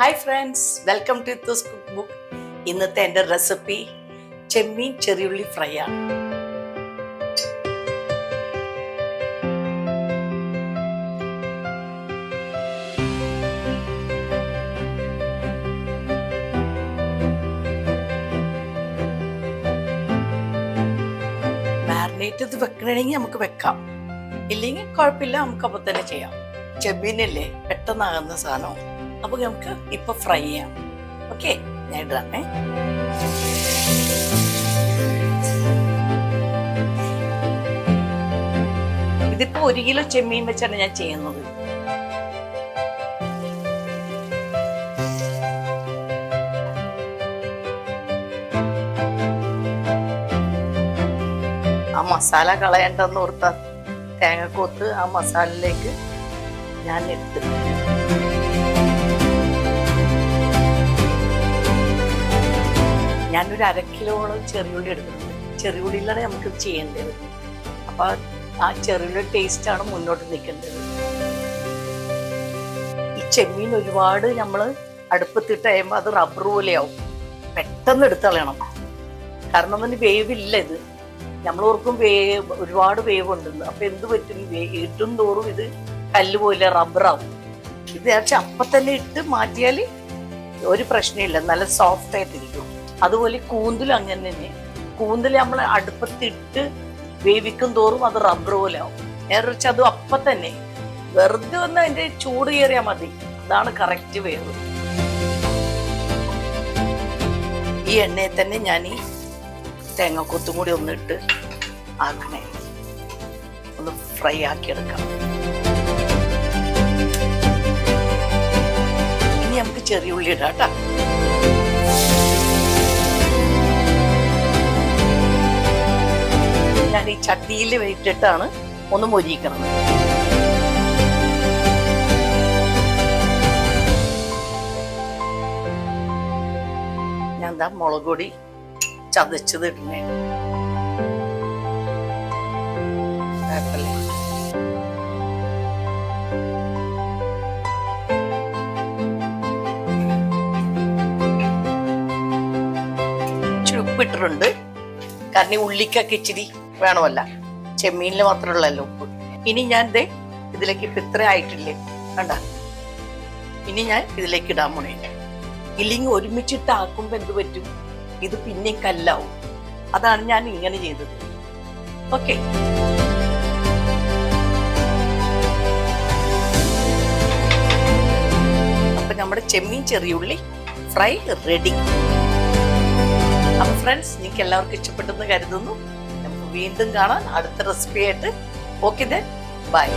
Hi friends, welcome to Ithu's cook book. ഇന്നത്തെ എൻ്റെ recipe ചെമ്മീൻ ചെറിയുള്ളി ഫ്രൈ ആണ്. മാരിനേറ്റ് ഇത് വെക്കണമെങ്കിൽ നമുക്ക് വെക്കാം, ഇല്ലെങ്കിൽ കുഴപ്പമില്ല, നമുക്ക് അപ്പോൾ തന്നെ ചെയ്യാം. ചെമ്മീനല്ലേ പെട്ടെന്നാകുന്ന സാധനം, അപ്പൊ നമുക്ക് ഇപ്പൊ ഫ്രൈ ചെയ്യാം. ഓക്കെ, ഞാൻ ഇടാമേ. ഇതിപ്പോ 1 കിലോ ചെമ്മീൻ വെച്ചാണ് ഞാൻ ചെയ്യുന്നത്. ആ മസാല കളയണ്ടെന്ന് ഓർത്ത തേങ്ങക്കൊത്ത് ആ മസാലയിലേക്ക് ഞാൻ എടുത്ത് ഞാനൊരു 1/2 കിലോളം ചെറിയുള്ളി എടുക്കുന്നുണ്ട്. ചെറിയുള്ളിയിലാണ് നമുക്ക് ചെയ്യേണ്ടത്. അപ്പൊ ആ ചെറിയുള്ളി ടേസ്റ്റാണ് മുന്നോട്ട് നിൽക്കേണ്ടത്. ഈ ചെമ്മീൻ ഒരുപാട് നമ്മൾ അടുപ്പത്തിട്ട് കഴിയുമ്പോൾ അത് റബ്ബർ പോലെയാവും. പെട്ടെന്ന് എടുത്ത് കളയണം, കാരണം അതിന് വേവില്ല. ഇത് നമ്മൾ ഓർക്കും ഒരുപാട് വേവ് ഉണ്ടെന്ന്. അപ്പൊ എന്ത് പറ്റും, ഇട്ടും തോറും ഇത് കല്ല് പോലെ റബ്ബറാവും. ഇത് പക്ഷെ അപ്പം തന്നെ ഇട്ട് മാറ്റിയാൽ ഒരു പ്രശ്നമില്ല, നല്ല സോഫ്റ്റ് ആയിട്ടിരിക്കും. അതുപോലെ കൂന്തൽ അങ്ങനെ തന്നെ. കൂന്തൽ നമ്മൾ അടുപ്പത്തിട്ട് വേവിക്കും തോറും അത് റബ്ബർ പോലെ ആവും. നേരെ വെച്ച് അത് അപ്പം തന്നെ വെറുതെ ഒന്ന് അതിന്റെ ചൂട് കയറിയാൽ മതി. അതാണ് കറക്റ്റ് വേവ്. ഈ എണ്ണയിൽ തന്നെ ഞാൻ ഈ തേങ്ങക്കൊത്തും കൂടി ഒന്നിട്ട് ആക്കണേ, ഒന്ന് ഫ്രൈ ആക്കി എടുക്കാം. ഇനി നമുക്ക് ചെറിയ ഉള്ളി ഇടാം കേട്ടോ. ഞാൻ ഈ ചട്ടിയിൽ ഇട്ടിട്ടാണ് ഒന്ന് മൊരിയിക്കണം. ഞാൻ എന്താ മുളക് പൊടി ചതച്ചത് ഇടുന്നേ. ഉപ്പിട്ടിട്ടുണ്ട്, കാരണം ഈ ഉള്ളിക്കൊക്കെ ഇച്ചിരി വേണമല്ല, ചെമ്മീനിൽ മാത്രമുള്ളല്ലോ ഉപ്പ്. ഇനി ഞാൻ ഇതിലേക്ക് ഇപ്പം ഇത്ര ആയിട്ടില്ലേ കണ്ട, ഇനി ഞാൻ ഇതിലേക്ക് ഇടാൻ പോണേ. ഇല്ലെങ്കിൽ ഒരുമിച്ചിട്ട് ആക്കുമ്പോൾ എന്ത് പറ്റും, ഇത് പിന്നെ കല്ലാവും. അതാണ് ഞാൻ ഇങ്ങനെ ചെയ്തത്. ഓക്കെ, അപ്പൊ നമ്മുടെ ചെമ്മീൻ ചെറിയുള്ളി ഫ്രൈ റെഡി. അപ്പൊ ഫ്രണ്ട്സ്, നിങ്ങൾക്ക് എല്ലാവർക്കും ഇഷ്ടപ്പെട്ടെന്ന് കരുതുന്നു. നമുക്ക് വീണ്ടും കാണാം അടുത്ത റെസിപ്പി ആയിട്ട്. Okay then, by.